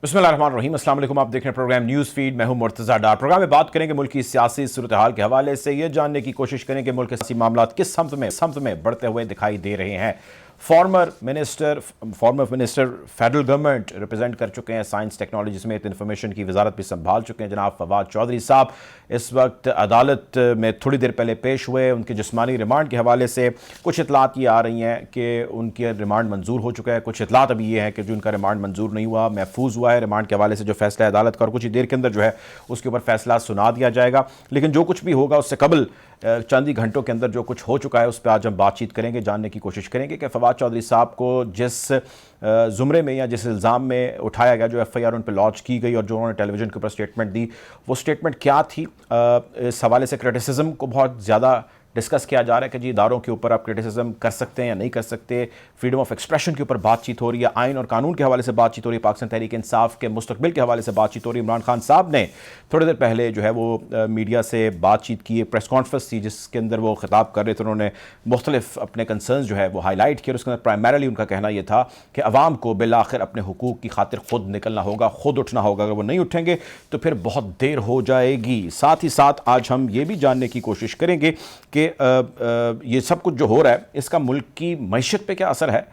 बिस्मिल्लाहिर्रहमानिर्रहीम, अस्सलाम वालेकुम। आप देख रहे हैं प्रोग्राम न्यूज़ फीड। मैं हूं मुर्तज़ा डार। प्रोग्राम में बात करेंगे मुल्क की सियासी सूरत हाल के हवाले से। ये जानने की कोशिश करेंगे मुल्क के सियासी मामला किस समत में बढ़ते हुए दिखाई दे रहे हैं। Former minister federal government represent कर चुके हैं, साइंस टेक्नोलॉजी समेत इंफॉर्मेशन की वजारत भी संभाल चुके हैं। जनाब फवाद चौधरी साहब इस वक्त अदालत में थोड़ी देर पहले पेश हुए। उनके जिस्मानी रिमांड के हवाले से कुछ इतलात ये आ रही हैं कि उनके रिमांड मंजूर हो चुका है। कुछ इतलात अभी ये है कि जो उनका रिमांड मंजूर नहीं हुआ, महफूज हुआ है रिमांड के हवाले से जो फैसला है अदालत का, और कुछ ही देर के अंदर जो है उसके ऊपर फैसला सुना दिया जाएगा। लेकिन जो कुछ भी होगा उससे कबल चंद ही घंटों के अंदर जो कुछ हो चुका है उस पर आज हम बातचीत करेंगे, जानने की कोशिश करेंगे कि फवाद चौधरी साहब को जिस ज़ुमरे में या जिस इल्ज़ाम में उठाया गया, जो एफआईआर उन पर लॉन्च की गई और जो उन्होंने टेलीविज़न के ऊपर स्टेटमेंट दी, वो स्टेटमेंट क्या थी। इस हवाले से क्रिटिसिज्म को बहुत ज़्यादा डिस्कस किया जा रहा है कि जी इदारों के ऊपर आप क्रिटिसिज्म कर सकते हैं या नहीं कर सकते। फ्रीडम ऑफ एक्सप्रेशन के ऊपर बातचीत हो रही है, आइन और कानून के हवाले से बातचीत हो रही है, पाकिस्तान तहरीक इंसाफ के मुस्तकबिल के हवाले से बातचीत हो रही है। इमरान खान साहब ने थोड़ी देर पहले जो है वो मीडिया से बातचीत की, एक प्रेस कॉन्फ्रेंस थी जिसके अंदर वो खिताब कर रहे थे। उन्होंने मुख्तलिफ अपने कंसर्न जो है वो हाईलाइट किए और उसके अंदर प्राइमरली उनका कहना यह था कि अवाम को बिलाखिर अपने हुकूक की खातिर खुद निकलना होगा, खुद उठना होगा। अगर वो नहीं उठेंगे तो फिर बहुत देर हो जाएगी। साथ ही साथ आज हम ये भी जानने की कोशिश करेंगे कि ये सब कुछ जो हो रहा है इसका मुल्क की मईशत पे क्या असर है,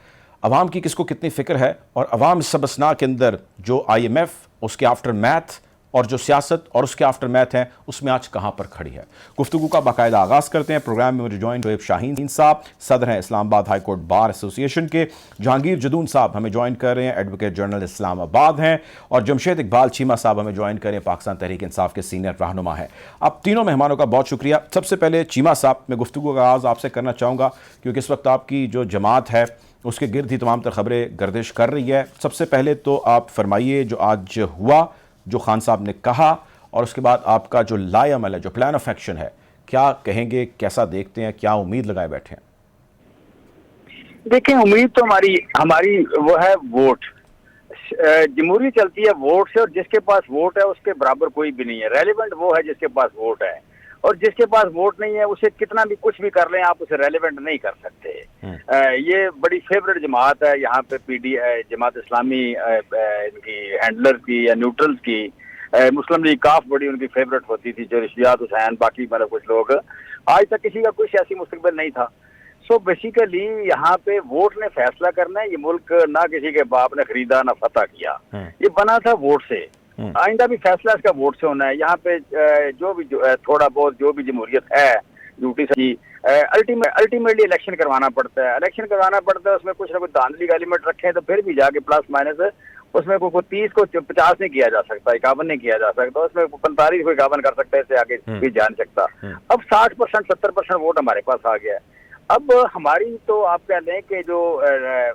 अवाम की किसको कितनी फ़िक्र है, और अवाम इस सबसना के अंदर जो IMF, उसके आफ्टर मैथ और जो सियासत और उसके आफ्टर मैथ है उसमें आज कहाँ पर खड़ी है। गुफ्तगू का बाकायदा आगाज़ करते हैं। प्रोग्राम में मुझे ज्वाइन शोएब शाहीन साहब, सदर हैं Islamabad high court bar association के। जहांगीर जदून साहब हमें ज्वाइन कर रहे हैं, एडवोकेट जनरल इस्लामाबाद हैं। और जमशेद इकबाल चीमा साहब हमें ज्वाइन कर रहे हैं, पाकिस्तान तहरीक इंसाफ के सीनियर रहनुमा है। अब तीनों मेहमानों का बहुत शुक्रिया। सबसे पहले चीमा साहब, मैं गुफ्तगू का आगाज़ आपसे करना चाहूँगा क्योंकि इस वक्त आपकी जो जमात है उसके गिर्द ही तमाम तर खबरें गर्दिश कर रही है। सबसे पहले तो आप फरमाइए जो आज हुआ, जो खान साहब ने कहा, और उसके बाद आपका जो लाएअमल है, जो प्लान ऑफ एक्शन है, क्या कहेंगे, कैसा देखते हैं, क्या उम्मीद लगाए बैठे हैं? देखें, उम्मीद तो हमारी हमारी वो है वोट। जमहूरी चलती है वोट से, और जिसके पास वोट है उसके बराबर कोई भी नहीं है। रेलिवेंट वो है जिसके पास वोट है, और जिसके पास वोट नहीं है उसे कितना भी कुछ भी कर लें आप उसे रेलिवेंट नहीं कर सकते। ये बड़ी फेवरेट जमात है यहाँ पे, PD जमात इस्लामी इनकी हैंडलर की या न्यूट्रल्स की। मुस्लिम लीग काफ बड़ी उनकी फेवरेट होती थी, जो रिशियात हुसैन बाकी मतलब कुछ लोग, आज तक किसी का कोई सियासी मुस्तकबिल नहीं था। सो बेसिकली यहाँ पे वोट ने फैसला करना है। ये मुल्क ना किसी के बाप ने खरीदा ना फतह किया, ये बना था वोट से। आइंदा भी फैसला इसका वोट से होना है। यहाँ पे जो भी थोड़ा बहुत जो भी जमहूरियत है ड्यूटी से अल्टीमेटली इलेक्शन करवाना पड़ता है। इलेक्शन करवाना पड़ता है, उसमें कुछ ना कुछ धांधली का एलिमेंट रखे तो फिर भी जाके प्लस माइनस उसमें कोई 30 को 50 नहीं किया जा सकता, 51 नहीं किया जा सकता, उसमें 45 को 51 कर सकता है, इससे आगे भी जा नहीं सकता। अब 60% 70% वोट हमारे पास आ गया है। अब हमारी तो आप कह लें कि जो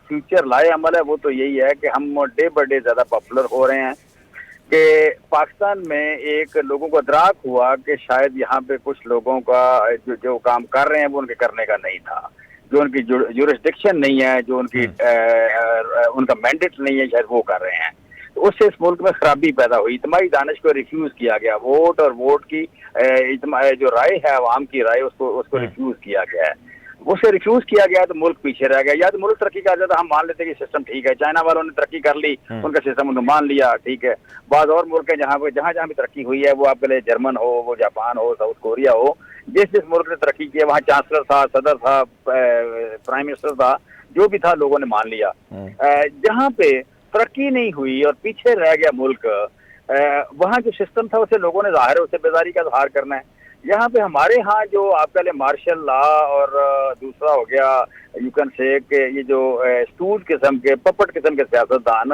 फ्यूचर लाए अमल है वो तो यही है कि हम डे बाय डे ज्यादा पॉपुलर हो रहे हैं। कि पाकिस्तान में एक लोगों को इदराक हुआ कि शायद यहाँ पे कुछ लोगों का जो काम कर रहे हैं वो उनके करने का नहीं था, जो उनकी जुरिस्डिक्शन नहीं है, जो उनकी उनका मैंडेट नहीं है, शायद वो कर रहे हैं। तो उससे इस मुल्क में खराबी पैदा हुई। इज्तिमाई दानिश को रिफ्यूज किया गया, वोट और वोट की जो राय है अवाम की राय उसको रिफ्यूज किया गया है। उसे रिफ्यूज किया गया तो मुल्क पीछे रह गया। या तो मुल्क तरक्की कर जाता, हम मान लेते कि सिस्टम ठीक है, चाइना वालों ने तरक्की कर ली, उनका सिस्टम उन्होंने मान लिया, ठीक है। बाद और मुल्क है जहाँ जहाँ भी तरक्की हुई है, वो आपके लिए जर्मन हो, वो जापान हो, साउथ कोरिया हो, जिस मुल्क ने तरक्की की है वहाँ चांसलर था, सदर था, प्राइम मिनिस्टर था, जो भी था लोगों ने मान लिया। जहाँ पे तरक्की नहीं हुई और पीछे रह गया मुल्क, वहाँ जो सिस्टम था उसे लोगों ने जाहिर उसे बेजारी का इजहार करना है। यहाँ पे हमारे यहाँ जो आपके लिए मार्शल लॉ और दूसरा हो गया यू कैन से कि ये जो स्टूल किस्म के पपट किस्म के सियासतदान,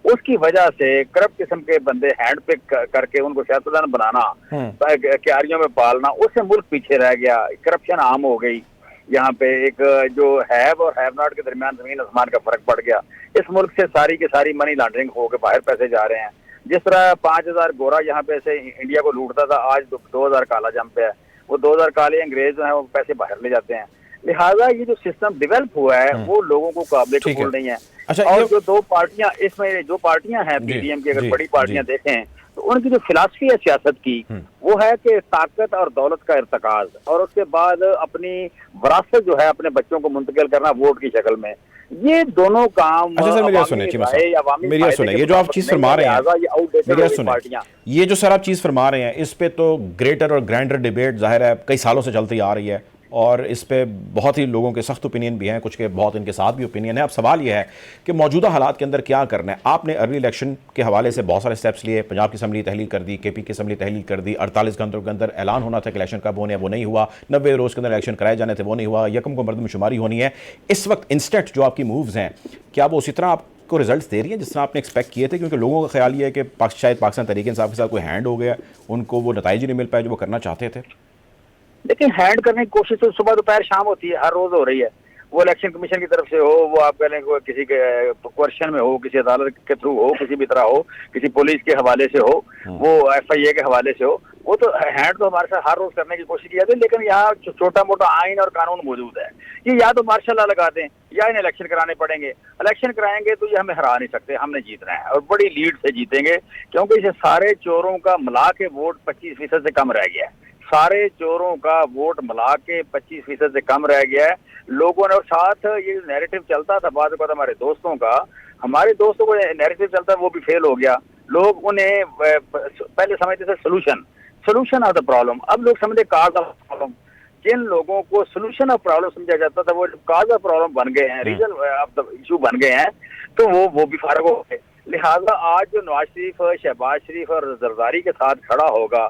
उसकी वजह से करप्ट किस्म के बंदे हैंड पिक करके उनको सियासतदान बनाना, क्यारियों में पालना, उससे मुल्क पीछे रह गया। करप्शन आम हो गई। यहाँ पे एक जो हैव और हैव नॉट के दरमियान जमीन आसमान का फर्क पड़ गया। इस मुल्क से सारी की सारी मनी लॉन्ड्रिंग होकर बाहर पैसे जा रहे हैं। जिस तरह 5000 गोरा यहाँ पे से इंडिया को लूटता था, आज 2000 काला जम पे है। वो 2000 काले अंग्रेज जो है वो पैसे बाहर ले जाते हैं। लिहाजा ये जो सिस्टम डेवलप हुआ है वो लोगों को काबिल कबूल नहीं है। अच्छा, और जो दो पार्टियां इसमें जो पार्टियां हैं PDM की, अगर बड़ी पार्टियां देखें तो उनकी जो फिलॉसफी है सियासत की वो है कि ताकत और दौलत का इर्तकाज, और उसके बाद अपनी विरासत जो है अपने बच्चों को मुंतकिल करना वोट की शक्ल में। ये दोनों काम अच्छा सर, मेरी बात सुनिए चीमा साहब, मेरी बात सुनिए, ये जो आप चीज़ फरमा रहे हैं, मेरी बात सुनिए, ये जो सर आप चीज़ फरमा रहे हैं, इस पे तो ग्रेटर और ग्रैंडर डिबेट जाहिर है कई सालों से चलती आ रही है और इस पे बहुत ही लोगों के सख्त ओपिनियन भी हैं, कुछ के बहुत इनके साथ भी ओपिनियन है। अब सवाल ये है कि मौजूदा हालात के अंदर क्या करना है। आपने अर्ली इलेक्शन के हवाले से बहुत सारे स्टेप्स लिए, पंजाब की असम्बली तहलील कर दी, केपी की असम्बली तहलील कर दी, 48 घंटों के अंदर ऐलान होना था कि इलेक्शन कब होने, वो नहीं हुआ, 90 रोज़ के अंदर इलेक्शन कराए जाने थे, वो नहीं हुआ, यकम को मरदमशुमारी होनी है। इस वक्त इंस्टेंट जो आपकी मूव्स हैं, क्या वो उसी तरह आपको रिजल्ट्स दे रही हैं जिस तरह आपने एक्सपेक्ट किए थे? क्योंकि लोगों का ख्याल ये है कि शायद पाकिस्तान तहरीक इंसाफ के साथ कोई हैंड हो गया, उनको वो नताइज नहीं मिल पाए जो वो करना चाहते थे। लेकिन हैंड करने की कोशिश तो सुबह दोपहर शाम होती है, हर रोज हो रही है। वो इलेक्शन कमीशन की तरफ से हो, वो आप कह लें किसी के क्वेश्चन में हो, किसी अदालत के थ्रू हो, किसी भी तरह हो, किसी पुलिस के हवाले से हो, वो FIA के हवाले से हो, वो तो हैंड तो हमारे साथ हर रोज करने की कोशिश की जाती है। लेकिन यहाँ छोटा मोटा आइन और कानून मौजूद है। ये या तो मार्शल लॉ लगा दें या इन्हें इलेक्शन कराने पड़ेंगे। इलेक्शन कराएंगे तो ये हमें हरा नहीं सकते, हमने जीतना है और बड़ी लीड से जीतेंगे, क्योंकि इसे सारे चोरों का मिला के वोट 25% से कम रह गया है। सारे चोरों का वोट मिला के 25% से कम रह गया है लोगों ने। और साथ ये नैरेटिव चलता था बाद में हमारे दोस्तों का, हमारे दोस्तों को नैरेटिव चलता है, वो भी फेल हो गया। लोग उन्हें पहले समझते थे सोल्यूशन ऑफ द प्रॉब्लम, अब लोग समझते काज ऑफ प्रॉब्लम। जिन लोगों को सोल्यूशन ऑफ प्रॉब्लम समझा जाता था वो काज ऑफ प्रॉब्लम बन गए हैं, रीजन ऑफ द इशू बन गए हैं, तो वो भी फारग हो गए। लिहाजा आज जो नवाज शरीफ, शहबाज शरीफ और जरदारी के साथ खड़ा होगा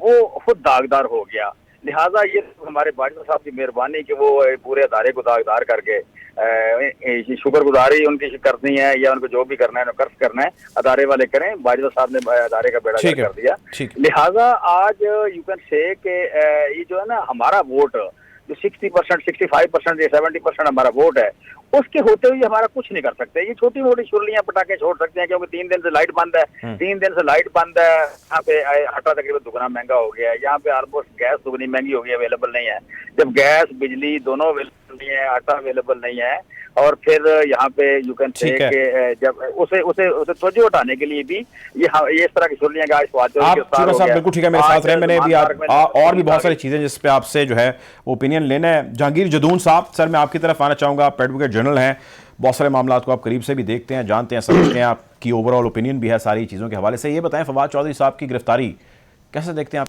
वो खुद दागदार हो गया। लिहाजा ये हमारे बाजवा साहब की मेहरबानी कि वो पूरे अदारे को दागदार करके शुक्रगुजारी उनकी करनी है या उनको जो भी करना है कर्ज करना है अदारे वाले करें। बाजवा साहब ने अदारे का बेड़ा गर्क कर दिया। लिहाजा आज यू कैन से कि ये जो है ना हमारा वोट जो 60%, 65% या 70% हमारा वोट है, उसके होते हुए हमारा कुछ नहीं कर सकते। ये छोटी मोटी शुरलियां पटाखे छोड़ सकते हैं, क्योंकि 3 दिन से लाइट बंद है। 3 दिन से लाइट बंद है, यहाँ पे आटा तकरीबन दुगना महंगा हो गया है, यहाँ पे ऑलमोस्ट गैस दुगनी महंगी हो गई, अवेलेबल नहीं है। जब गैस बिजली दोनों अवेलेबल नहीं है, आटा अवेलेबल नहीं है, और फिर यहाँ पे यू कैन से कि जब उसे तवज्जो हटाने के लिए भी ये इस तरह की शुरलियां का साहब बिल्कुल ठीक है, मेरे साथ रहे। मैंने भी और भी बहुत सारी चीजें जिस पे आपसे जो है ओपिनियन लेना है। जहांगीर जदून साहब, सर मैं आपकी तरफ आना चाहूंगा। आप एडवोकेट जनरल हैं, बहुत सारे मामलों को आप करीब से भी देखते हैं, जानते हैं, समझते हैं, आपकी ओवरऑल ओपिनियन भी है सारी चीज़ों के हवाले से। ये बताएं फवाद चौधरी साहब की गिरफ्तारी कैसे देखते हैं आप?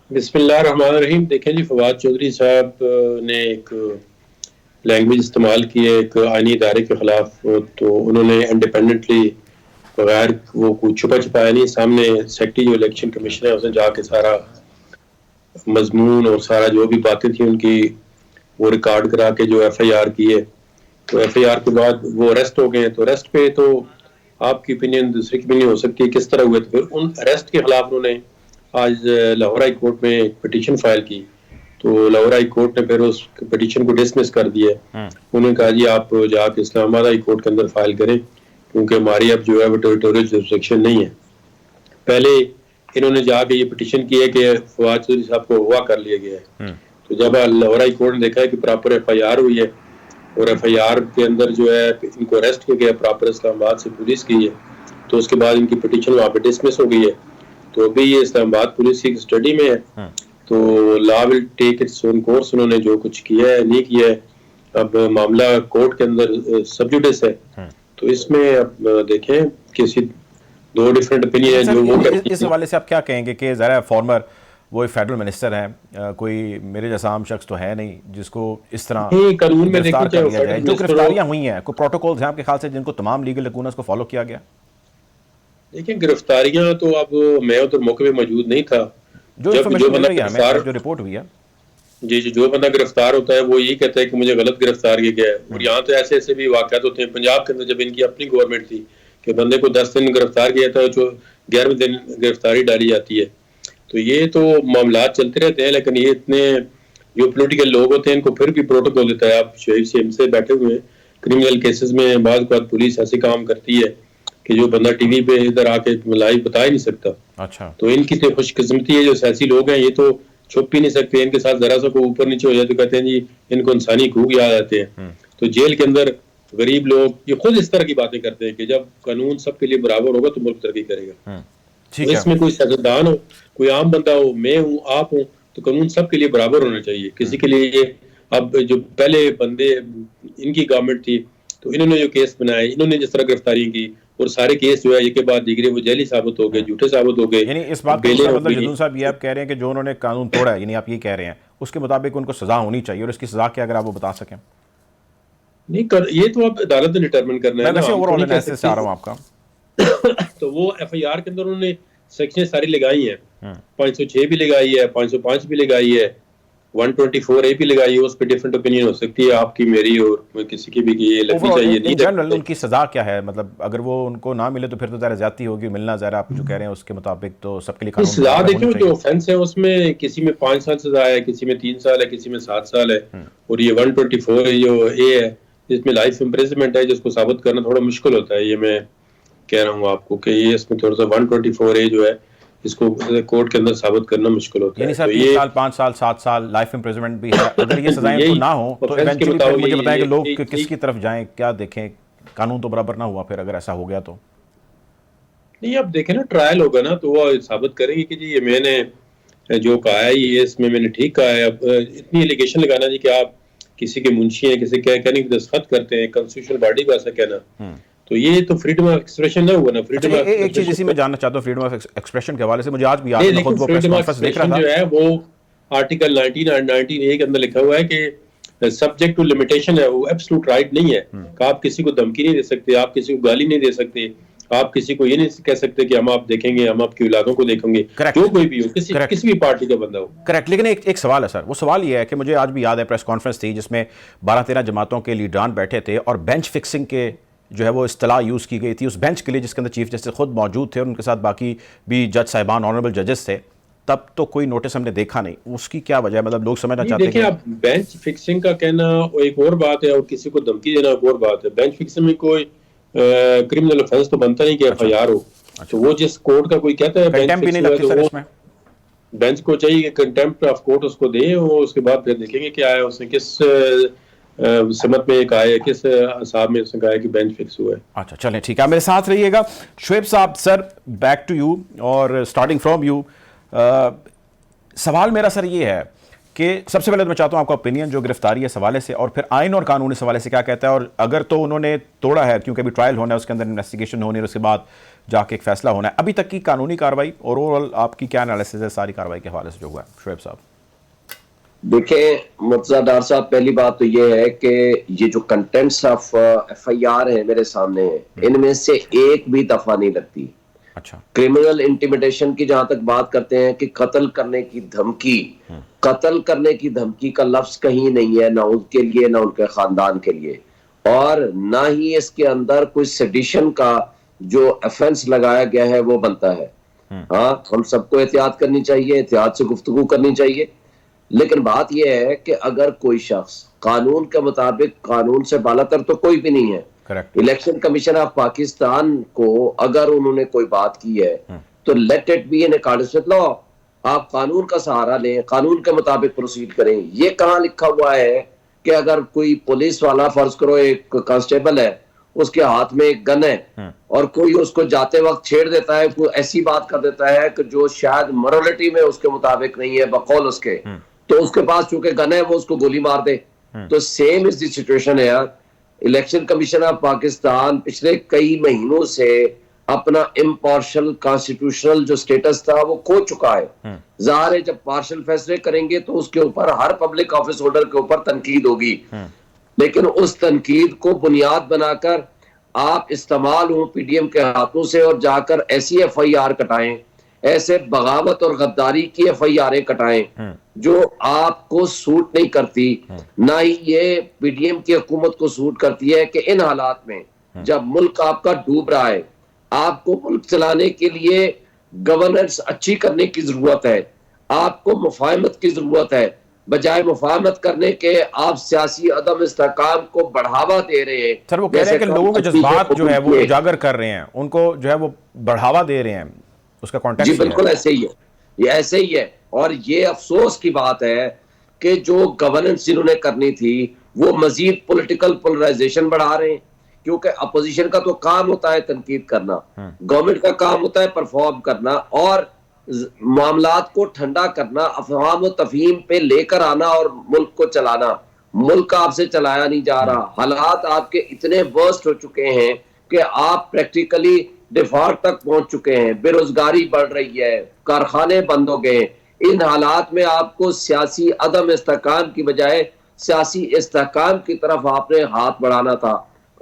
बिस्मिल्लाहिर्रहमानिर्रहीम। देखें जी, फवाद चौधरी साहब ने एक लैंग्वेज इस्तेमाल की है एक आईनी इदारे के खिलाफ, तो उन्होंने इंडिपेंडेंटली बगैर वो कुछ छुपा छुपाया नहीं, सामने सेक्रेटरी जो इलेक्शन कमीशन है उसने जाके सारा मजमून और सारा जो भी बातें थी उनकी वो रिकॉर्ड करा के जो FIR की है, तो FIR के बाद वो अरेस्ट हो गए हैं। तो अरेस्ट पे तो आपकी ओपिनियन दूसरी की भी नहीं हो सकती किस तरह हुए। तो फिर उन अरेस्ट के खिलाफ उन्होंने आज लाहौर हाई कोर्ट में एक पिटीशन फाइल की, तो लाहौर हाई कोर्ट ने फिर उस पिटीशन को डिसमिस कर दिया। उन्होंने कहा जी आप जाके इस्लामाबाद हाई कोर्ट के अंदर फाइल करें, क्योंकि हमारी अब जो है वो टेरिटोरियल जुरिसडिक्शन नहीं है। पहले इन्होंने जाके ये पिटीशन की है कि फवाद चौधरी साहब को अगवा कर लिया गया है। तो जब लाहौर हाई कोर्ट ने देखा है कि प्रॉपर FIR हुई है और FIR के अंदर जो है इनको अरेस्ट किया गया प्रॉपर इस्लामाबाद से पुलिस की है, तो उसके बाद इनकी पिटीशन वहाँ पे डिसमिस हो गई है। तो अभी ये इस्लामाबाद पुलिस की स्टडी में है, तो law will take its own course. उन्होंने जो कुछ किया है नहीं किया है, अब मामला कोर्ट के अंदर सब जुडिस है। तो इसमें अब देखें किसी दो डिफरेंट ओपिनियन है जो वो इस हवाले से आप क्या कहेंगे कि ज़रा फॉर्मर वो फेडरल मिनिस्टर हैं, कोई मेरे जैसा आम शख्स तो है नहीं जिसको इस तरह कानून में गिरफ्तार कर लिया जाए। जो गिरफ्तारियां हुई हैं, कोई प्रोटोकॉल्स हैं आपके ख्याल से जिनको तमाम लीगल लकूनस को फॉलो किया गया? देखिए गिरफ्तारियां तो अब मैं उधर मौके पे मौजूद नहीं था। जो बंदा गिरफ्तार, जो रिपोर्ट हुई है जी, जो बंदा गिरफ्तार होता है वो यही कहता है कि मुझे गलत गिरफ्तार किया गया है। और यहाँ तो ऐसे ऐसे भी वाकयात होते हैं। पंजाब के अंदर जब इनकी अपनी गवर्नमेंट थी कि बंदे को 10 दिन गिरफ्तार किया था, जो 11वें दिन गिरफ्तारी डाली जाती है। तो ये तो मामला चलते रहते हैं, लेकिन ये इतने जो पोलिटिकल लोग होते हैं इनको फिर भी प्रोटोकॉल देता है। आप शहीद से बैठे हुए हैं क्रिमिनल केसेस में, बाद पुलिस ऐसे काम करती है कि जो बंदा टीवी पे इधर आके लाइव बता ही नहीं सकता। अच्छा, तो इनकी तो खुशकिस्मती है जो सियासी लोग हैं, ये तो छुप ही नहीं सकते। इनके साथ जरा सा को ऊपर नीचे हो जाए तो कहते हैं जी इनको इंसानी हकूक याद आते हैं। तो जेल के अंदर गरीब लोग ये खुद इस तरह की बातें करते हैं कि जब कानून सबके लिए बराबर होगा तो मुल्क तरक्की करेगा। तो इसमें कोई सियासतदान हो, कोई आम बंदा हो, मैं हूँ, आप हूँ, तो कानून सबके लिए बराबर होना चाहिए। किसी के लिए ये अब जो पहले बंदे इनकी गवर्नमेंट थी तो इन्होंने जो केस बनाए, इन्होंने जिस तरह गिरफ्तारी की और सारे केस जो है एक के बाद दीगरे वो जैली साबित हो गए, झूठे साबित हो गए। यानी इस बात का दूसरा मतलब जदून साहब ये आप कह रहे हैं कि जो उन्होंने कानून तोड़ा है, यानी आप ये कह रहे हैं उसके मुताबिक उनको सजा होनी चाहिए, और इसकी सजा क्या अगर आप वो बता सकें? नहीं कर, ये तो आप अदालत ने डिटरमिन करना है ना, ओवरऑल एनालिसिस चाह रहा हूं आपका। तो वो एफआईआर के अंदर उन्होंने सेक्शन सारी लगाई है, 506 भी लगाई है, 505 भी लगाई है, 124A भी लगाई है। उस पर डिफरेंट ओपिनियन हो सकती है आपकी, मेरी और किसी की भी कि ये लगनी चाहिए नहीं। जनरल उनकी सजा क्या है? मतलब अगर वो उनको ना मिले तो फिर तो ज़रा ज्यादती होगी, मिलना ज़रा आप जो कह रहे हैं उसके मुताबिक तो सबके लिए कानून सजा देखिए, जो ऑफेंस है उसमें किसी में 5 साल सजा है, किसी में 3 साल है, किसी में 7 साल है, और ये 124 जो ए है जिसमें लाइफ इम्प्रिजनमेंट है, जिसको साबित करना थोड़ा मुश्किल होता है। ये मैं कह रहा हूँ आपको कि ये इसमें थोड़ा सा 124A जो है इसको कोर्ट के अंदर साबित करना मुश्किल होता है। तो 3 साल 5 साल 7 साल लाइफ इम्प्रिजनमेंट भी है। अगर ये सजाएं तो ना हो तो इवेंचुअली फिर मुझे बताएं कि लोग किसकी तरफ जाएं, क्या देखें? कानून तो बराबर ना हुआ फिर अगर ऐसा हो गया तो? नहीं, अब देखें ना, ट्रायल होगा ना तो वो साबित करेंगे कि जी ये मैंने जो कहा है ये इसमें मैंने ठीक कहा है। अब इतनी एलिगेशन लगाना जी कि आप किसी के मुंशी हैं, किसी के कहने की दस्तखत करते हैं, कॉन्स्टिट्यूशनल बॉडी को ऐसा कहना, तो ये तो फ्रीडम ऑफ एक्सप्रेशन ना हुआ ना। फ्रीडम ऑफ एक चीज इसी में जानना चाहता हूं, फ्रीडम ऑफ एक्सप्रेशन के हवाले से मुझे आज भी याद है, खुद वो प्रेस कॉन्फ्रेंस देख रहा था जो है वो आर्टिकल 19A के अंदर लिखा हुआ है कि सब्जेक्ट टू लिमिटेशन है, वो एब्सोल्यूट राइट नहीं है कि आप किसी को धमकी नहीं दे सकते, आप किसी को गाली नहीं दे सकते, आप किसी को ये नहीं कह सकते कि हम आप देखेंगे, हम आपकी औलादों को देखेंगे, जो कोई भी हो, किसी भी पार्टी का बंदा हो। करेक्ट। लेकिन एक सवाल है सर, वो सवाल ये है कि मुझे आज भी याद है प्रेस कॉन्फ्रेंस थी जिसमें 12-13 जमातों के लीडरान बैठे थे और बेंच फिक्सिंग के जो है वो इस्तिलाह यूज़ की गई थी उस बेंच के लिए, जिसके अंदर चीफ जस्टिस खुद मौजूद थे और उनके साथ बाकी भी जज साहिबान, ऑनरेबल जजेस थे। तब तो कोई नोटिस हमने देखा नहीं, उसकी क्या वजह है? मतलब लोग समझना चाहते हैं। देखिए, आप बेंच फिक्सिंग का कहना एक और बात है और किसी को धमकी देना एक और बात है। बेंच फिक्सिंग में कोई क्रिमिनल ऑफेंस तो बनता नहीं कि एफआईआर हो। तो वो जिस कोर्ट का कोई कहता है कंटेम्प्ट भी नहीं लगती सर इसमें, बेंच को चाहिए कंटेम्प्ट ऑफ कोर्ट उसको दे, और उसके बाद फिर देखेंगे क्या है, उसने किस समत में कहा है, किस हिसाब में उसने कहा है कि बेंच फिक्स हुआ है। अच्छा चलें, ठीक है, मेरे साथ रहिएगा। शुएब साहब, सर बैक टू यू और स्टार्टिंग फ्रॉम यू। सवाल मेरा सर ये है कि सबसे पहले तो मैं चाहता हूं आपका ओपिनियन जो गिरफ्तारी है सवाले से, और फिर आइन और कानून इस हवाले से क्या कहता है, और अगर तो उन्होंने तोड़ा है क्योंकि अभी ट्रायल होना है, उसके अंदर इन्वेस्टिगेशन होनी है, उसके बाद जाके एक फैसला होना है, अभी तक की कानूनी कार्रवाई और ओवरऑल आपकी क्या एनालिसिस है सारी कार्रवाई के हवाले से जो हुआ है? शुएब साहब। देखिए मुर्तजा डार साहब, पहली बात तो ये है कि ये जो कंटेंट्स ऑफ एफआईआर है मेरे सामने है, इनमें से एक भी दफा नहीं लगती। अच्छा। क्रिमिनल इंटिमिडेशन की जहां तक बात करते हैं कि कत्ल करने की धमकी, कत्ल करने की धमकी का लफ्ज कहीं नहीं है, ना उनके लिए ना उनके खानदान के लिए, और ना ही इसके अंदर कोई सेडिशन का जो ऑफेंस लगाया गया है वो बनता है। हाँ, हम सबको एहतियात करनी चाहिए, एहतियात से गुफ्तगू करनी चाहिए, लेकिन बात यह है कि अगर कोई शख्स कानून के मुताबिक, कानून से बालातर तो कोई भी नहीं है, इलेक्शन कमीशन ऑफ पाकिस्तान को अगर उन्होंने कोई बात की है तो let it be in accordance with law. आप कानून का सहारा लें, कानून के मुताबिक प्रोसीड करें। ये कहाँ लिखा हुआ है कि अगर कोई पुलिस वाला, फर्ज करो एक कांस्टेबल है, उसके हाथ में एक गन है और कोई उसको जाते वक्त छेड़ देता है, कोई ऐसी बात कर देता है कि जो शायद मोरालिटी में उसके मुताबिक नहीं है बकौल उसके, तो उसके पास चूंकि गन है वो उसको गोली मार दे। तो सेम इज द सिचुएशन है यार। इलेक्शन कमीशन ऑफ पाकिस्तान पिछले कई महीनों से अपना इम्पार्शल कॉन्स्टिट्यूशनल जो स्टेटस था वो खो चुका है। जाहिर है जब पार्शल फैसले करेंगे तो उसके ऊपर हर पब्लिक ऑफिस होल्डर के ऊपर तनकीद होगी, लेकिन उस तनकीद को बुनियाद बनाकर आप इस्तेमाल हो पीडीएम के हाथों से और जाकर ऐसी एफआईआर कटाएं, ऐसे बगावत और गद्दारी की एफआईआर कटाएं जो आपको सूट नहीं करती, ना ही ये पीडीएम की हुकूमत को सूट करती है कि इन हालात में जब मुल्क आपका डूब रहा है, आपको मुल्क चलाने के लिए गवर्नेंस अच्छी करने की जरूरत है, आपको मुफाहमत की जरूरत है। बजाय मुफाहमत करने के आप सियासी अदम इस्तेहकाम को बढ़ावा दे रहे हैं। सर वो कह रहे हैं कि लोगों के जज्बात जो है वो उजागर कर रहे हैं, उनको जो है वो बढ़ावा दे रहे हैं, उसका कॉन्टेक्स्ट जी बिल्कुल ऐसे ही है, ये ऐसे ही है। और ये अफसोस की बात है कि जो गवर्नेंस जिन्होंने करनी थी वो मजीद पॉलिटिकल पोलराइजेशन बढ़ा रहे हैं, क्योंकि अपोजिशन का तो काम होता है तनकीद करना, गवर्नमेंट का काम होता है परफॉर्म करना और मामलात को ठंडा करना, अफवाम और तफहीम पे लेकर आना और मुल्क को चलाना। मुल्क आपसे चलाया नहीं जा रहा, हालात आपके इतने वर्स्ट हो चुके हैं कि आप प्रैक्टिकली डिफॉल्ट तक पहुंच चुके हैं, बेरोजगारी बढ़ रही है, कारखाने बंद हो गए। इन हालात में आपको सियासी अदम इस्तेहकाम की बजाय सियासी इस्तेहकाम की तरफ आपने हाथ बढ़ाना था।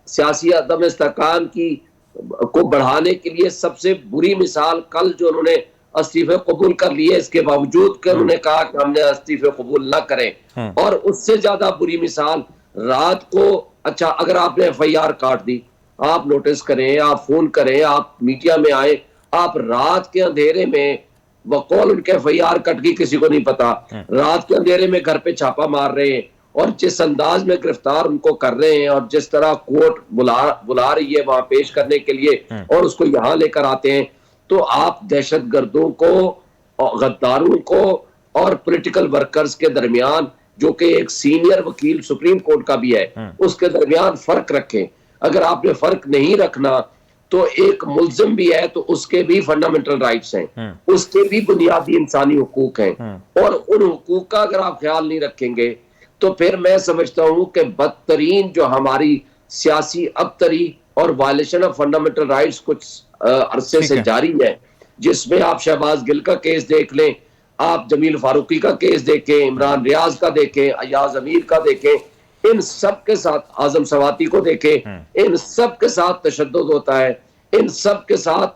सियासी अदम इस्तेहकाम की को बढ़ाने के लिए सबसे बुरी मिसाल कल जो उन्होंने इस्तीफे कबूल कर लिए, इसके बावजूद कि उन्होंने कहा कि हमने इस्तीफे कबूल ना करें, और उससे ज्यादा बुरी मिसाल रात को, अच्छा अगर आपने FIR काट दी, आप नोटिस करें, आप फोन करें, आप मीडिया में आए, आप रात के अंधेरे में, वकौल उनके FIR कट गई किसी को नहीं पता, रात के अंधेरे में घर पे छापा मार रहे हैं, और जिस अंदाज में गिरफ्तार उनको कर रहे हैं, और जिस तरह कोर्ट बुला रही है वहां पेश करने के लिए, और उसको यहां लेकर आते हैं, तो आप दहशतगर्दों को, गद्दारों को और पॉलिटिकल वर्कर्स के दरमियान, जो कि एक सीनियर वकील सुप्रीम कोर्ट का भी है, उसके दरमियान फर्क रखें। अगर आपने फर्क नहीं रखना तो एक मुल्जिम भी है तो उसके भी फंडामेंटल राइट्स हैं, उसके भी बुनियादी इंसानी हुकूक हैं, और उन हुकूक का अगर आप ख्याल नहीं रखेंगे तो फिर मैं समझता हूं कि बदतरीन जो हमारी सियासी अबतरी और वायलेशन ऑफ फंडामेंटल राइट्स कुछ अरसे से जारी है, जिसमें आप शहबाज गिल का केस देख लें, आप जमील फारूकी का केस देखें, इमरान रियाज का देखें, अयाज अमीर का देखें, इन सब के साथ आजम सवाती को देखें, इन सब के साथ तशद्दुद होता है, इन सब के साथ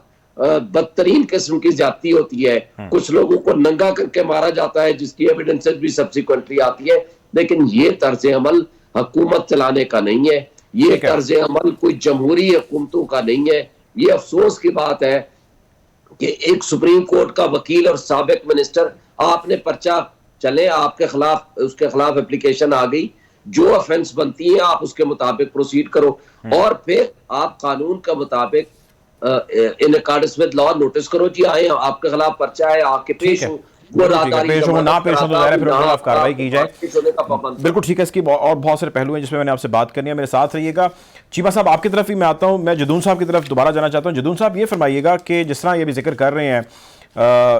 बदतरीन किस्म की ज्यादती होती है, कुछ लोगों को नंगा करके मारा जाता है जिसकी एविडेंसेस भी सब्सिक्वेंटली आती है। लेकिन ये तर्ज अमल हुकूमत चलाने का नहीं है, ये तर्ज अमल कोई जमहूरी हुकूमतों का नहीं है। ये अफसोस की बात है कि एक सुप्रीम कोर्ट का वकील और साबिक मिनिस्टर, आपने पर्चा चले आपके खिलाफ, उसके खिलाफ एप्लीकेशन आ गई, जो ऑफेंस बनती है आप उसके मुताबिक प्रोसीड करो, और फिर आप कानून के मुताबिक in accordance with law notice करो, जी आए आपके खिलाफ पर्चा है, आपके पेश हो, पेश हो ना पेश हो तो फिर उनके खिलाफ कार्रवाई की जाए। बिल्कुल ठीक है। इसकी और बहुत सारे पहलू हैं जिसमें मैंने आपसे बात करनी है, मेरे साथ रहिएगा। चीमा साहब आपकी तरफ ही मैं आता हूं, मैं जदून साहब की तरफ दोबारा जाना चाहता हूं। जदून साहब ये फरमाइएगा कि जिस तरह ये भी जिक्र कर रहे हैं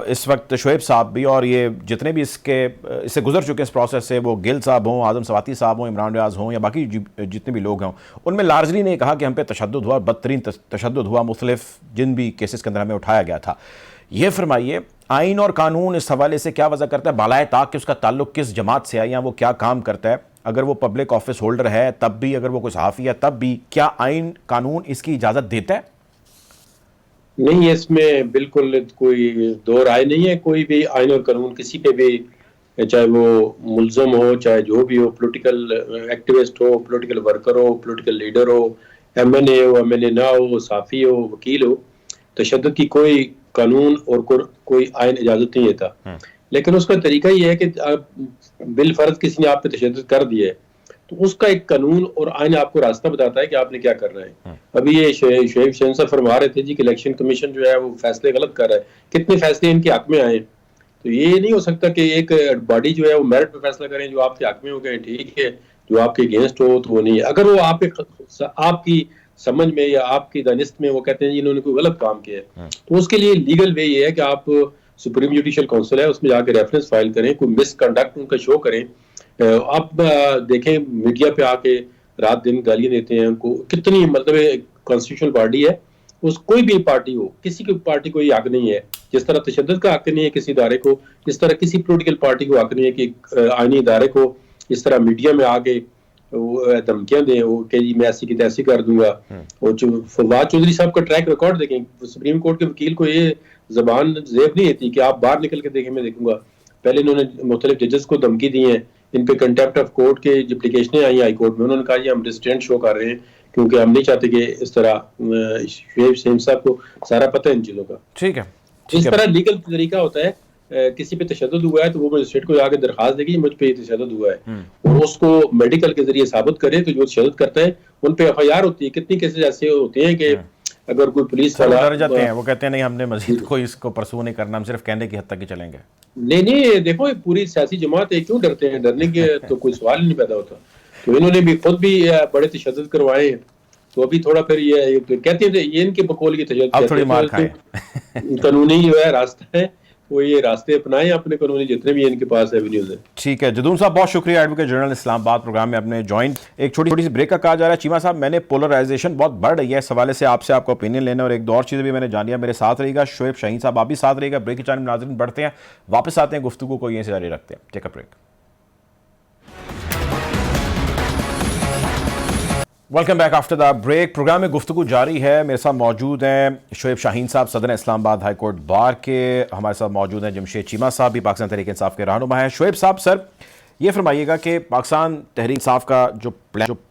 इस वक्त शोएब साहब भी, और ये जितने भी इससे गुजर चुके हैं इस प्रोसेस से, वो गिल साहब हों, आजम सवाती साहब हों, इमरान रियाज हों, या बाकी जितने भी लोग हों, उनमें लार्जली ने कहा कि हम पे तशद्दुद हुआ, बदतरीन तशद्दुद हुआ, मुख्तलिफ जिन भी केसेस के अंदर हमें उठाया गया था। ये फरमाइए आइन और कानून इस हवाले से क्या वजह करता है, बालाए ताक कि उसका ताल्लुक किस जमात से है या वो क्या काम करता है, अगर वो पब्लिक ऑफिस होल्डर है तब भी, अगर वो कोई सहाफ़ी है तब भी, क्या आइन कानून इसकी इजाज़त देता है? नहीं, इसमें बिल्कुल कोई दो राय नहीं है। कोई भी आइन और कानून किसी पे भी, चाहे वो मुल्ज़म हो, चाहे जो भी हो, पॉलिटिकल एक्टिविस्ट हो, पॉलिटिकल वर्कर हो, पॉलिटिकल लीडर हो, MNA हो, MNA ना हो, साफ़ी हो, वकील हो, तशद्दुद की कोई कानून और कोई आइन इजाज़त नहीं देता। लेकिन उसका तरीका ये है कि बिल फर्ज किसी ने आप पे तशद्दुद कर दिया है तो उसका एक कानून और आइन आपको रास्ता बताता है कि आपने क्या करना है। अभी ये शोएब साहब फरमा रहे थे जी कि इलेक्शन कमीशन जो है वो फैसले गलत कर रहा है, कितने फैसले इनके हक में आए, तो ये नहीं हो सकता कि एक बॉडी जो है वो मेरिट पे फैसला करें, जो आपके हक में हो गए ठीक है, जो आपके अगेंस्ट हो तो वो नहीं है। अगर वो आपकी समझ में या आपकी दानिस्त में वो कहते हैं इन्होंने कोई गलत काम किया है, तो उसके लिए लीगल वे ये है कि आप सुप्रीम जुडिशियल काउंसिल है उसमें जाकर रेफरेंस फाइल करें, कोई मिसकंडक्ट उनका शो करें। आप देखें मीडिया पे आके रात दिन गालियां देते हैं उनको, कितनी मतलब कॉन्स्टिट्यूशनल बॉडी है, उस कोई भी पार्टी हो, किसी की पार्टी को हक नहीं है, जिस तरह तशद्दुद का हक नहीं है किसी इदारे को, इस तरह किसी पोलिटिकल पार्टी को हक नहीं है कि आईनी इदारे को इस तरह मीडिया में आके धमकियां दें कि जी मैं ऐसी की तैसी कर दूंगा। और जो फवाद चौधरी साहब का ट्रैक रिकॉर्ड देखें, सुप्रीम कोर्ट के वकील को ये जबान जेब नहीं देती कि आप बाहर निकल के देखें मैं देखूंगा। पहले इन्होंने मुख्तलिफ जजेस को धमकी दी है, इन पे कंटेम्प्ट ऑफ कोर्ट के एप्लीकेशनें आई हाई कोर्ट में, उन्होंने कहा जी हम रिस्ट्रेंट शो कर रहे हैं क्योंकि हम नहीं चाहते कि इस तरह शोएब साहब को सारा पता है इन चीजों का। ठीक है, इस तरह लीगल तरीका होता है, किसी पे तशद्दुद हुआ है तो वो मजिस्ट्रेट को जाकर दरखास्त देगी मुझ पे तशद्दुद हुआ है, और उसको मेडिकल के जरिए साबित करे तो जो तशद्दुद करता है उन पे FIR होती है। कितनी केसेस ऐसे होते हैं कि अगर कोई पुलिस वाला डर जाते हैं, वो कहते हैं नहीं हमने मजीद कोई इसको परसू नहीं करना, हम सिर्फ कहने की हद तक ही चलेंगे। नहीं देखो पूरी सियासी जमात है, क्यों डरते हैं, डरने के तो कोई सवाल ही नहीं पैदा होता। तो इन्होंने भी खुद भी बड़े तशद्दुद करवाए हैं, तो अभी थोड़ा फिर ये कहते हैं ये इनके बकौल की तशद्दुद, अब थोड़ी मार खाए। कानूनी जो है रास्ता है, वो ये रास्ते अपनाएं अपने कानूनी जितने भी इनके पास एवेन्यूज हैं। ठीक है जदून साहब, बहुत शुक्रिया एडवोकेट जनरल इस्लामाबाद प्रोग्राम में अपने ज्वाइन। एक छोटी सी ब्रेक का कहा जा रहा है। चीमा साहब, मैंने पोलराइजेशन बहुत बढ़ रही है, इस हवाले से आपसे आपका ओपिनियन लेना और एक दो और चीज़ें भी मैंने जानी है। मेरे साथ रहेगा शोएब शाहीन साहब, आप भी साथ रहेगा। ब्रेक की जानिब नाज़रीन बढ़ते हैं, वापस आते हैं, गुफ्तगू को यहीं से जारी रखते हैं। Take a break. Welcome back after the break. Program में गुफ्तगू जारी है। मेरे साथ मौजूद हैं शोएब शाहीन साहब, सदर इस्लामाबाद हाई कोर्ट बार के। हमारे साथ मौजूद हैं जमशेद चीमा साहब, भी पाकिस्तान तहरीक इंसाफ के रहनुमा हैं। शोएब साहब, सर ये फरमाइएगा कि पाकिस्तान तहरीक इंसाफ का जो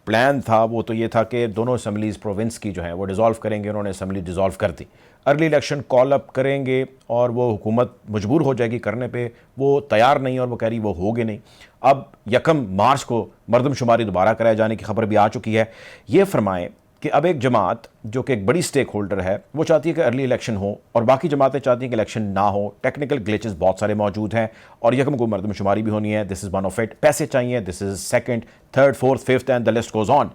प्लान था वो तो ये था कि दोनों असम्बलीज़ प्रोविंस की जो है वो डिज़ोल्व करेंगे। उन्होंने असम्बली डिज़ोल्व कर दी, अर्ली इलेक्शन कॉल अप करेंगे और वो हुकूमत मजबूर हो जाएगी करने पे, वो तैयार नहीं और वो कह रही वो होगे नहीं। अब 1 मार्च को मरदमशुमारी दोबारा कराए जाने की खबर भी आ चुकी है। ये फरमाएं कि अब एक जमात जो कि एक बड़ी स्टेक होल्डर है वो चाहती है कि अर्ली इलेक्शन हो और बाकी जमातें चाहती हैं कि इलेक्शन ना हो। टेक्निकल ग्लिचेस बहुत सारे मौजूद हैं और 1 को मरदमशुमारी भी होनी है। This is one of it. पैसे चाहिए, this is second, third, fourth, fifth and the list goes on.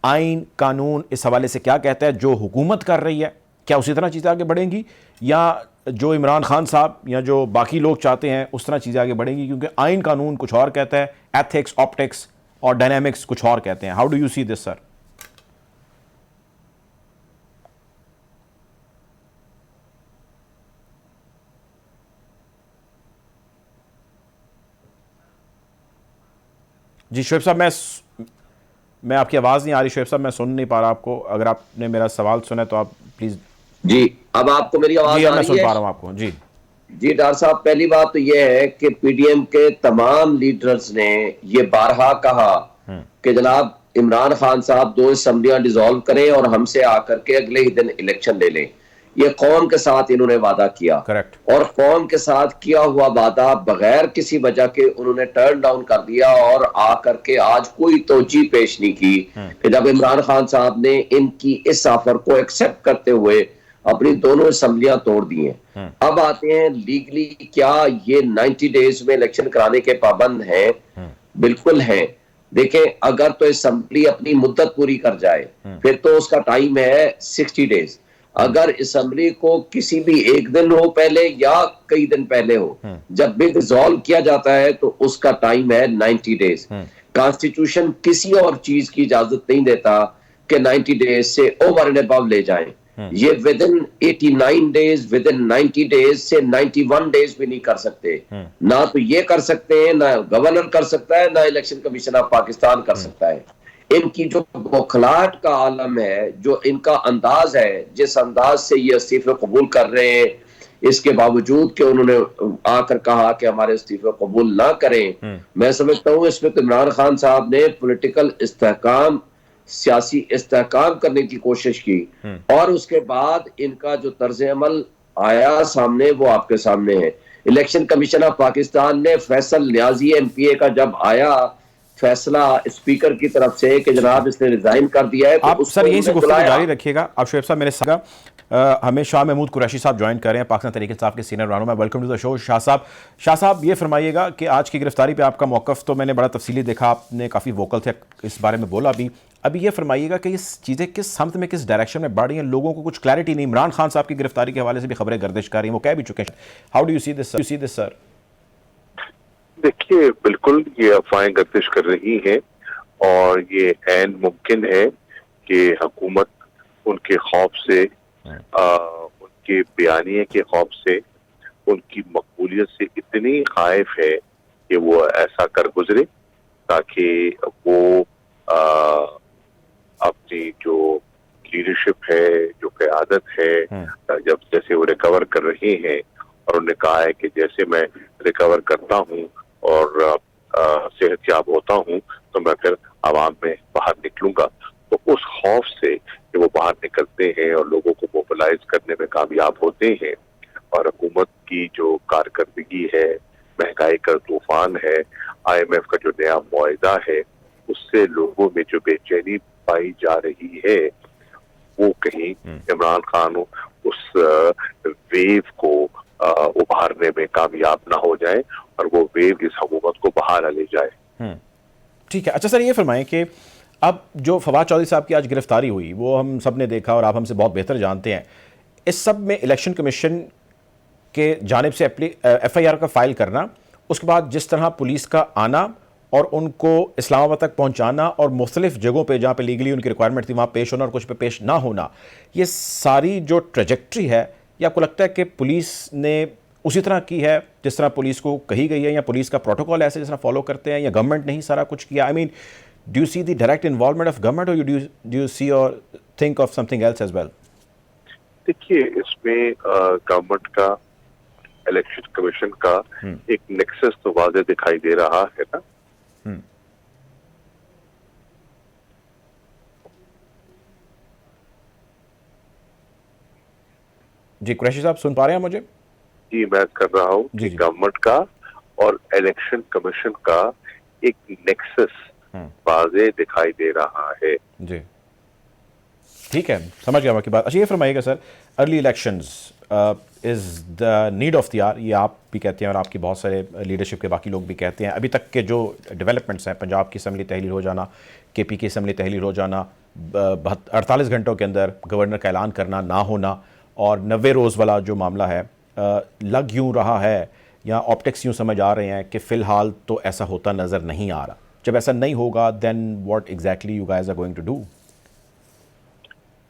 आइन कानून इस हवाले से क्या कहता है? जो हुकूमत कर रही है क्या उसी तरह चीज़ें आगे बढ़ेंगी या जो इमरान खान साहब या जो बाकी लोग चाहते हैं उस तरह चीज़ें आगे बढ़ेंगी? क्योंकि आइन कानून कुछ और कहता है, एथिक्स, ऑप्टिक्स और डायनामिक्स कुछ और कहते हैं। How do you see this sir? जी शोएब साहब, मैं आपकी आवाज़ नहीं आ रही शोएब साहब, मैं सुन नहीं पा रहा आपको। अगर आपने मेरा सवाल सुना तो आप प्लीज़। जी, अब आपको मेरी आवाज जी, आ रही है? मैं सुन पा रहा हूँ आपको। जी जी डॉक्टर साहब, पहली बात तो यह है कि पीडीएम के तमाम लीडर्स ने ये बारहा कहा कि जनाब इमरान खान साहब 2 असम्बलियां डिसॉल्व करें और हमसे आकर के अगले ही दिन इलेक्शन ले लें। ये कौम के साथ इन्होंने वादा किया। करेक्ट। और कौम के साथ किया हुआ वादा बगैर किसी वजह के उन्होंने टर्न डाउन कर दिया और आकर के आज कोई तोजी पेश नहीं की कि जब इमरान खान साहब ने इनकी इस ऑफर को एक्सेप्ट करते हुए अपनी दोनों असम्बलियां तोड़ दी हैं। अब आते हैं लीगली, क्या ये 90 डेज में इलेक्शन कराने के पाबंद हैं? बिल्कुल हैं। देखें, अगर तो असम्बली अपनी मुद्दत पूरी कर जाए फिर तो उसका टाइम है 60 डेज। अगर असम्बली को किसी भी एक दिन हो पहले या कई दिन पहले हो, जब बिल रिजॉल्व किया जाता है तो उसका टाइम है 90 डेज। कॉन्स्टिट्यूशन किसी और चीज की इजाजत नहीं देता कि 90 डेज से ओवर एंड अबव ले जाएं। ये with in 89 days, with in 90 days से 91 डेज भी नहीं कर सकते। ना तो ये कर सकते हैं, ना गवर्नर कर सकता है, ना इलेक्शन कमीशन ऑफ पाकिस्तान कर सकता है। इनकी जो बौखलाहट का आलम है, जो इनका अंदाज है, जिस अंदाज से ये इस्तीफे कबूल कर रहे हैं, इसके बावजूद कि उन्होंने आकर कहा कि हमारे इस्तीफे कबूल ना करें, मैं समझता हूं इसमें तो इमरान खान साहब ने पॉलिटिकल इस्तेहकाम, सियासी इस्तेहकाम करने की कोशिश की और उसके बाद इनका जो तर्ज अमल आया सामने वो आपके सामने है। इलेक्शन कमीशन ऑफ पाकिस्तान ने फैसल न्याजी एमपीए का जब आया फैसला स्पीकर की तरफ से कि जनाब इसने रिजाइन कर दिया है, तो आप सर यहीं से गुफ्तगू जारी रखिएगा। आप शोएब साहब मेरे साथ हमें शाह महमूद कुरैशी साहब ज्वाइन कर रहे हैं, पाकिस्तान तहरीक इंसाफ के सीनियर रहनुमा। Welcome to the show Shah साहब। शाह साहब ये फरमाइएगा कि आज की गिरफ्तारी पे आपका मौक़िफ़ तो मैंने बड़ा तफसीली देखा, आपने काफ़ी वोकल थे, इस बारे में बोला भी। अभी ये फरमाइएगा कि इस चीज़ें किस समत में, किस डायरेक्शन में बढ़ रही हैं? लोगों को कुछ क्लैरिटी नहीं। इमरान खान साहब की गिरफ्तारी के हवाले से भी खबरें गर्दिश कर रही हैं, वो कह भी चुके हैं। How do you see this sir? देखिए, बिल्कुल ये अफवाहें गर्दिश कर रही हैं और ये ऐन मुमकिन है कि हुकूमत उनके खौफ से, उनके बयानिए के खौफ से, उनकी मकबूलियत से इतनी खाइफ है कि वो ऐसा कर गुजरे ताकि वो अपनी जो लीडरशिप है, जो क़यादत है, जब जैसे वो रिकवर कर रहे हैं और उन्होंने कहा है कि जैसे मैं रिकवर करता हूँ और सेहतयाब होता हूँ तो मैं फिर आवाम में बाहर निकलूंगा, तो उस खौफ से कि वो बाहर निकलते हैं और लोगों को मोबिलाइज करने में कामयाब होते हैं। और हुकूमत की जो कारकर्दगी है, महंगाई का तूफान है, IMF का जो नया मुआहिदा है, उससे लोगों में जो बेचैनी पाई जा रही है वो कहीं इमरान खान उस वेव को उभारने में कामयाब ना हो जाए और वो वेव इस हुकूमत को बाहर ले जाए। ठीक है। अच्छा सर, ये फरमाएं कि अब जो फवाद चौधरी साहब की आज गिरफ्तारी हुई वो हम सब ने देखा और आप हमसे बहुत बेहतर जानते हैं। इस सब में इलेक्शन कमीशन के जानिब से FIR का फाइल करना, उसके बाद जिस तरह पुलिस का आना और उनको इस्लामाबाद तक पहुंचाना और मुख्तलिफ जगहों पे जहाँ पे लीगली उनकी रिक्वायरमेंट थी वहाँ पेश होना और कुछ पे पेश ना होना, ये सारी जो ट्रेजेक्ट्री है, ये आपको लगता है कि पुलिस ने उसी तरह की है जिस तरह पुलिस को कही गई है, या पुलिस का प्रोटोकॉल ऐसे जिस तरह फॉलो करते हैं, या गवर्नमेंट ने ही सारा कुछ किया? I mean, do you see the direct involvement of government और डू यू सी और think of something else as well? देखिए, इसमें गवर्नमेंट का, इलेक्शन कमीशन का एक नेक्सस तो वाज़े दिखाई दे रहा है ना। जी कुरैशी साहब, सुन पा रहे हैं मुझे? जी, मैं कर रहा हूँ कि गवर्नमेंट का और इलेक्शन कमीशन का एक नेक्सस वाज़े दिखाई दे रहा है। जी ठीक है, समझ गया आपकी बात। अच्छा ये फरमाइएगा sir, early elections is the need of the hour, ये आप भी कहते हैं और आपकी बहुत सारे लीडरशिप के बाकी लोग भी कहते हैं। अभी तक के जो डेवलपमेंट्स हैं, पंजाब की असम्बली तहलील हो जाना, KP की असम्बली तहलील हो जाना, 48 घंटों के अंदर गवर्नर का ऐलान करना ना होना, और 90 रोज़ वाला जो मामला है, लग यूँ रहा है या ऑप्टिक्स यूँ समझ आ रहे हैं कि फ़िलहाल तो ऐसा होता नज़र नहीं आ रहा। जब ऐसा नहीं होगा, then what exactly you guys are going to do?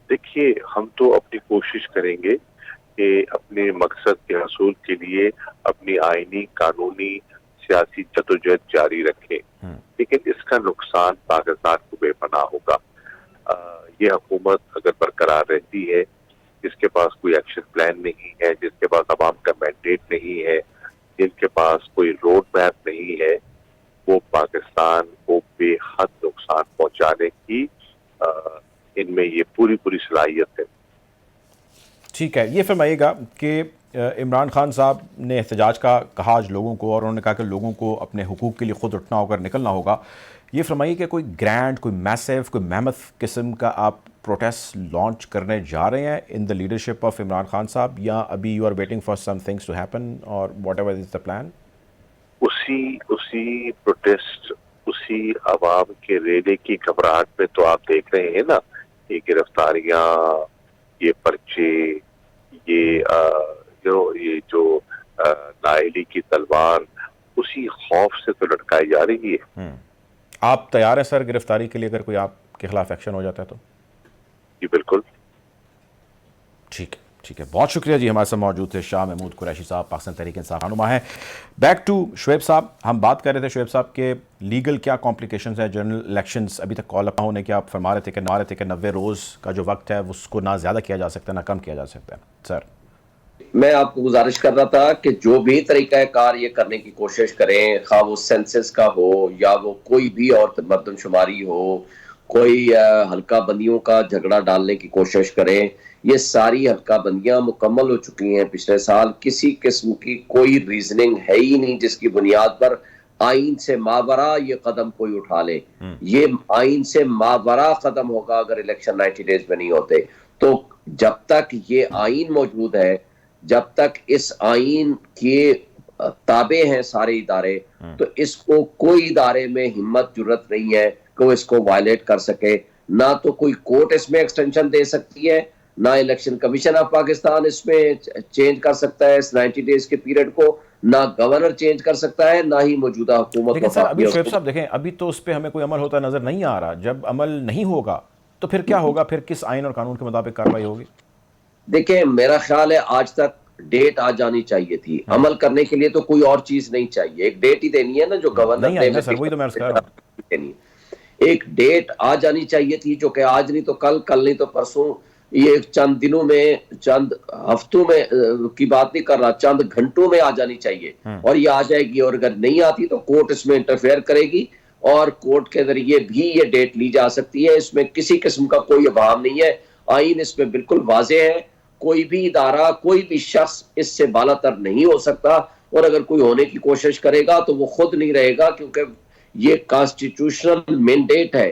देखिए, हम तो अपनी कोशिश करेंगे कि अपने मकसद के हसूल के लिए अपनी आईनी, कानूनी, सियासी जदोजहद जारी रखें, लेकिन इसका नुकसान पाकिस्तान को बेपनाह होगा। ये हुकूमत अगर बरकरार रहती है, जिसके पास कोई एक्शन प्लान नहीं है, जिसके पास अवाम का मैंडेट नहीं है, जिनके पास कोई रोड मैप नहीं है, वो पाकिस्तान को बेहद नुकसान पहुंचाने की इनमें ये पूरी सलाहियत है। ठीक है, ये फरमाइएगा कि इमरान खान साहब ने एहतजाज का कहा आज लोगों को, और उन्होंने कहा कि लोगों को अपने हुकूक के लिए खुद उठना होगा, निकलना होगा। ये फरमाइए कि कोई ग्रैंड, कोई मैसिव, कोई मेहमत किस्म का आप प्रोटेस्ट लॉन्च करने जा रहे हैं in the leadership of Imran Khan साहब, या अभी you are waiting for some things to happen, और व्हाटएवर इज द प्लान? उसी प्रोटेस्ट, उसी आवाम के रेले की घबराहट में तो आप देख रहे हैं ना, ये गिरफ्तारियां, ये पर्चे, ये जो नाइली की तलवार, उसी खौफ से तो लटकाई जा रही है। आप तैयार हैं सर गिरफ्तारी के लिए अगर कोई आपके खिलाफ एक्शन हो जाता है तो? जी बिल्कुल। ठीक है, बहुत शुक्रिया जी। हमारे साथ मौजूद थे शाह महमूद कुरैशी साहब, पाकिस्तान तहरीक इंसाफ रहनुमा है। बैक टू शुएब साहब, हम बात कर रहे थे शुएब साहब के लीगल क्या कॉम्प्लिकेशंस है जनरल इलेक्शंस अभी तक कॉल अप होने के। आप फरमा रहे थे कि 90 रोज़ का जो वक्त है उसको ना ज़्यादा किया जा सकता है ना कम किया जा सकता है। सर, मैं आपको गुजारिश कर रहा था कि जो भी तरीक़ाकार ये करने की कोशिश करें, खा वो सेंसस का हो या वो कोई भी और मर्दमशुमारी हो, कोई हल्का बंदियों का झगड़ा डालने की कोशिश करें, ये सारी हल्का बंदियां मुकम्मल हो चुकी हैं पिछले साल। किसी किस्म की कोई रीजनिंग है ही नहीं जिसकी बुनियाद पर आइन से मावरा ये कदम कोई उठा ले। ये आइन से मावरा कदम होगा अगर इलेक्शन 90 डेज में नहीं होते। तो जब तक ये आइन मौजूद है, जब तक इस आइन के ताबे हैं सारे इदारे, तो इसको कोई इदारे में हिम्मत जुर्रत नहीं है कि वो इसको वायलेट कर सके। ना तो कोई कोर्ट इसमें एक्सटेंशन दे सकती है, ना इलेक्शन कमीशन ऑफ पाकिस्तान इसमें चेंज कर सकता है इस 90 डेज के पीरियड को, ना गवर्नर चेंज कर सकता है, ना ही मौजूदा हुकूमत। लेकिन सर अभी शुएब साहब देखें, अभी तो उस पर हमें कोई अमल होता नजर नहीं आ रहा। जब अमल नहीं होगा तो फिर क्या होगा? फिर किस आइन और कानून के मुताबिक कार्रवाई होगी? देखिए, मेरा ख्याल है आज तक डेट आ जानी चाहिए थी। अमल करने के लिए तो कोई और चीज नहीं चाहिए, एक डेट ही देनी है ना जो गवर्नर ने। सर वही तो मैं कह रहा हूं, एक डेट आ जानी चाहिए थी जो कि आज नहीं तो कल, कल नहीं तो परसों, ये चंद दिनों में, चंद हफ्तों में की बात नहीं कर रहा, चंद घंटों में आ जानी चाहिए। और ये आ जाएगी, और अगर नहीं आती तो कोर्ट इसमें इंटरफेयर करेगी और कोर्ट के जरिए भी ये डेट ली जा सकती है। इसमें किसी किस्म का कोई अभाव नहीं है, आइन इसमें बिल्कुल वाजे है। कोई भी इदारा, कोई भी शख्स इससे बालातर नहीं हो सकता, और अगर कोई होने की कोशिश करेगा तो वो खुद नहीं रहेगा, क्योंकि ये कॉन्स्टिट्यूशनल मैंडेट है।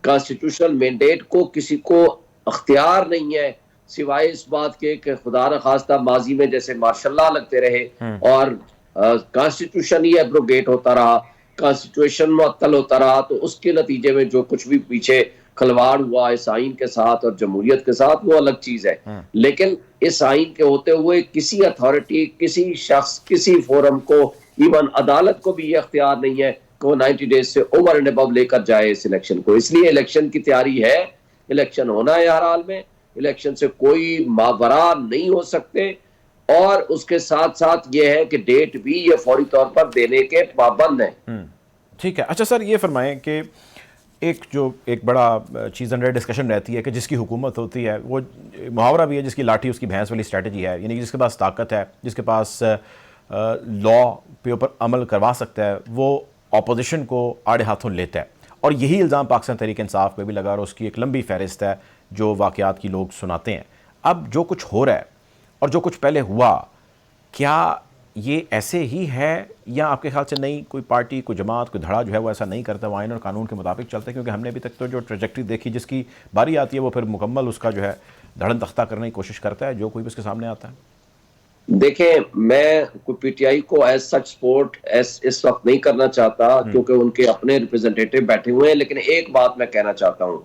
कॉन्स्टिट्यूशनल मैंडेट को किसी को अख्तियार नहीं है सिवाय इस बात के कि खुदा न खास्ता माजी में जैसे मार्शल्लाह लगते रहे और कॉन्स्टिट्यूशन ही एब्रोगेट होता रहा, कॉन्स्टिट्यूशन मुअत्तल होता रहा, तो उसके नतीजे में जो कुछ भी पीछे खलवाड़ हुआ इस आइन के साथ और जमहूरियत के साथ, वो अलग चीज है। लेकिन इस आइन के होते हुए किसी अथॉरिटी, किसी शख्स, किसी फोरम को, इवन अदालत को भी ये अख्तियार नहीं है कि वो 90 डेज से ओवर एंड अबव लेकर जाए इस इलेक्शन को। इसलिए इलेक्शन की तैयारी है, इलेक्शन होना है हर हाल में, इलेक्शन से कोई मावरा नहीं हो सकते। और उसके साथ साथ ये है कि डेट भी ये फौरी तौर पर देने के पाबंद है। ठीक है। अच्छा सर, ये फरमाएं कि एक बड़ा चीज़ अंडर डिस्कशन रहती है कि जिसकी हुकूमत होती है, वो मुहावरा भी है, जिसकी लाठी उसकी भैंस वाली स्ट्रेटजी है, यानी कि जिसके पास ताकत है, जिसके पास लॉ पे ऊपर अमल करवा सकता है, वो अपोजिशन को आड़े हाथों लेता है। और यही इल्ज़ाम पाकिस्तान तहरीक इंसाफ पे भी लगा और उसकी एक लंबी फहरिस्त है जो वाक़यात की लोग सुनाते हैं। अब जो कुछ हो रहा है और जो कुछ पहले हुआ, क्या ये ऐसे ही है या आपके ख्याल से नहीं, कोई पार्टी, कोई जमात, कोई धड़ा जो है वो ऐसा नहीं करता, वो आइन और कानून के मुताबिक चलता है? क्योंकि हमने अभी तक तो जो ट्रेजेक्ट्री देखी, जिसकी बारी आती है वो फिर मुकम्मल उसका जो है धड़न तख्ता करने की कोशिश करता है, जो कोई भी उसके सामने आता है। देखें, मैं कोई पीटीआई को एज सच सपोर्ट इस वक्त नहीं करना चाहता, क्योंकि उनके अपने रिप्रेजेंटेटिव बैठे हुए हैं। लेकिन एक बात मैं कहना चाहता हूं,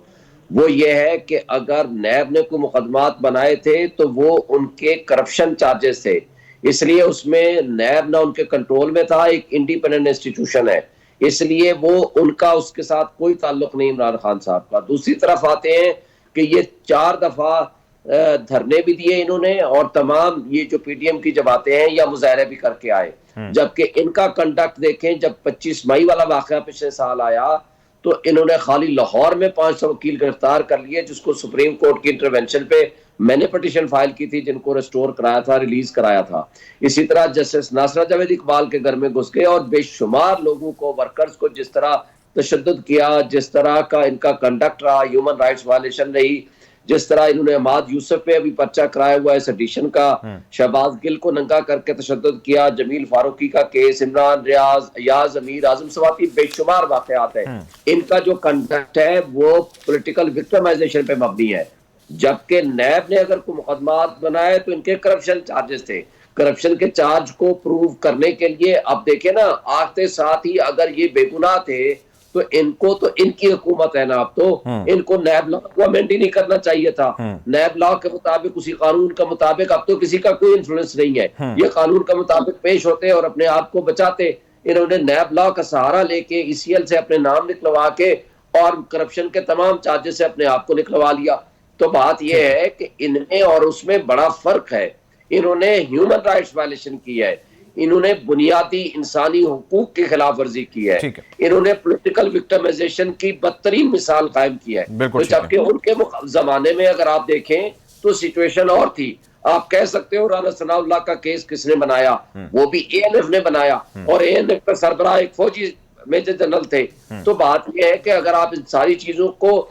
वो ये है कि अगर नैब ने कोई मुकदमात बनाए थे तो वो उनके करप्शन चार्जेस थे, इसलिए उसमें नैब ना उनके कंट्रोल में था, एक इंडिपेंडेंट इंस्टीट्यूशन है, इसलिए वो उनका उसके साथ कोई ताल्लुक नहीं इमरान खान साहब का। दूसरी तरफ आते हैं कि ये 4 दफा धरने भी दिए इन्होंने और तमाम ये जो पीडीएम की जमातें हैं या मुजाहरे भी करके आए, जबकि इनका कंडक्ट देखें, जब 25 मई वाला वाकया पिछले साल आया तो इन्होंने खाली लाहौर में 500 वकील गिरफ्तार कर लिए, जिसको सुप्रीम कोर्ट की इंटरवेंशन पे मैंने पिटीशन फाइल की थी, जिनको रिस्टोर कराया था, रिलीज कराया था। इसी तरह जस्टिस नासरा जावेद इकबाल के घर में घुस गए और बेशुमार लोगों को, वर्कर्स को जिस तरह तशद्दुद किया, जिस तरह का इनका कंडक्ट रहा, ह्यूमन राइट्स वायलेशन रही, जिस तरह इन्होंने अहमद यूसुफ पे अभी पर्चा कराया हुआ है सेडिशन का, शहबाज गिल को नंगा करके तशद्दुद किया, जमील फारूकी का केस, इमरान रियाज, अयाज अमीर, आजम सवाती, बेशुमार वाकयात है। इनका जो कंडक्ट है वो पॉलिटिकल विक्टिमाइजेशन पे मबनी है। जबकि नैब ने अगर कोई मुकदमात बनाए तो इनके करप्शन चार्जेस थे। करप्शन के चार्ज को प्रूव करने के लिए अब देखे ना, आते साथ ही अगर ये बेगुनाह थे तो इनको, तो इनकी हुकूमत है ना, अब तो इनको नैब लॉ को अमेंड ही नहीं करना चाहिए था। नैब लॉ के मुताबिक, उसी कानून के मुताबिक अब तो किसी का कोई इन्फ्लुएंस नहीं है, ये कानून के मुताबिक पेश होते और अपने आप को बचाते। इन्होंने नैब लॉ का सहारा लेके ईसीएल से अपने नाम निकलवा के और करप्शन के तमाम चार्जेस से अपने आप को निकलवा लिया। तो बात यह है कि इनमें और उसमें बड़ा फर्क है। इन्होंने ह्यूमन राइट्स वायलेशन की है, इन्होंने बुनियादी इंसानी हुकूक की खिलाफ वर्जी की है, इन्होंने पॉलिटिकल विक्टिमाइजेशन की बदतरीन मिसाल कायम की है। तो जबकि उनके जमाने में अगर आप देखें तो सिचुएशन और थी। आप कह सकते हो राना सनाउल्लाह का केस किसने बनाया, वो भी एएनएफ ने बनाया और एएनएफ का सरबराह एक फौजी मेजर जनरल थे। तो बात यह है कि अगर आप इन सारी चीजों को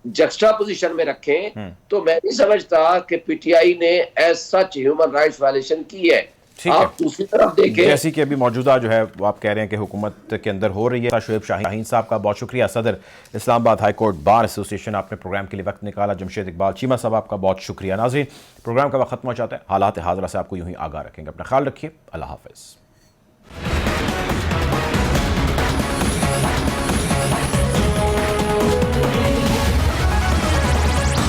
जक्स्टा पोजीशन में रखें तो मैं नहीं समझता कि पीटीआई ने as such human rights violation की है। आप दूसरी तरफ देखें, जैसी कि अभी मौजूदा जो है वो आप कह रहे हैं कि हुकूमत के अंदर हो रही है। शोएब शाहीन साहब का बहुत शुक्रिया, सदर Islamabad high court bar association, आपने प्रोग्राम के लिए वक्त निकाला। जमशेद इकबाल चीमा साहब, आपका बहुत शुक्रिया। नाज़रीन, प्रोग्राम का वक्त खत्म हो जाता है, हालात हाज़िरा से आपको यूं ही आगाह रखेंगे। अपना ख्याल रखिए, अल्लाह हाफ़िज़।